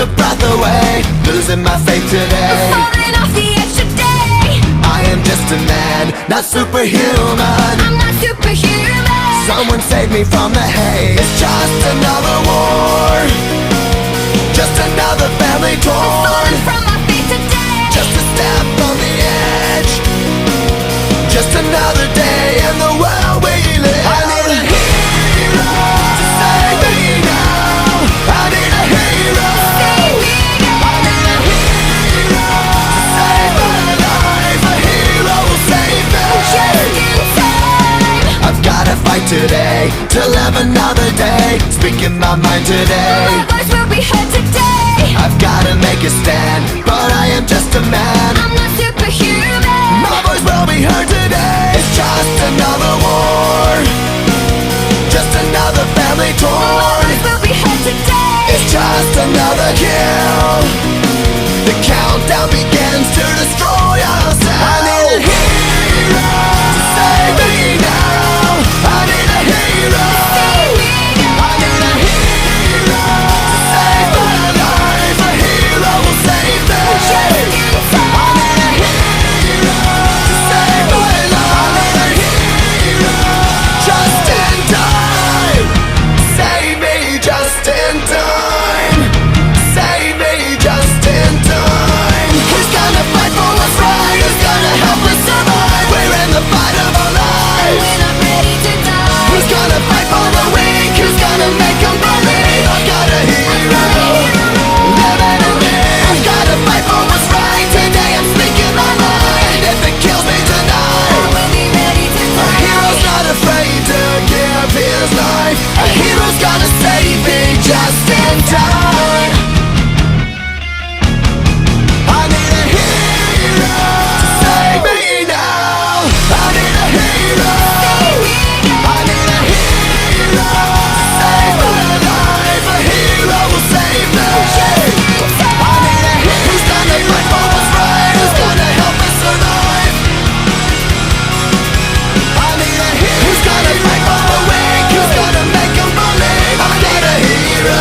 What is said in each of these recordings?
a breath away, losing my faith today. I'm falling off the edge today. I am just a man, not superhuman. I'm not superhuman. Someone save me from the hate. It's just another war, just another family torn. Falling from my feet today. Just a step on the edge, just another day in the world we live. I need a hero to save me now. I need a hero. Save me now. I need a hero to save my life. A hero will save me. Just in time. I've gotta fight today to live another day, speaking my mind today. My voice will be heard today. I've gotta make a stand, but I am just a man. I'm not superhuman. My voice will be heard today. It's just another war, just another family My torn. voice will be heard today. It's just another kill. The countdown begins to destroy ourselves. I need a hero to save me now. I need a hero. Save me now. I need a hero to save my life. A hero will save me. Just in time. I need a hero to save my life. I need a hero just in time. Save me just in time. Save me just in time. Who's gonna fight for what's right? Who's gonna help us survive? We're in the fight of our lives. When I'm ready to die. Who's gonna fight for the weak? Who's gonna make them believe? I've got a hero living in me. I've gotta fight for what's right. Today I'm speaking my mind. If it kills me tonight, When we ready to a die. hero's not afraid to give his life. A hero's gonna save me just in time. I need a hero to save me now. I need a hero. I need a hero to save my life. A hero will save me. I need a hero who's gonna fight for what's right. Who's gonna help us survive. I need a hero who's gonna fight for the weak. Who's gonna make them believe. I need a hero.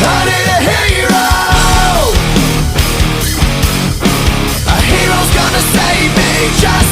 I need a hero. A hero's gonna save me just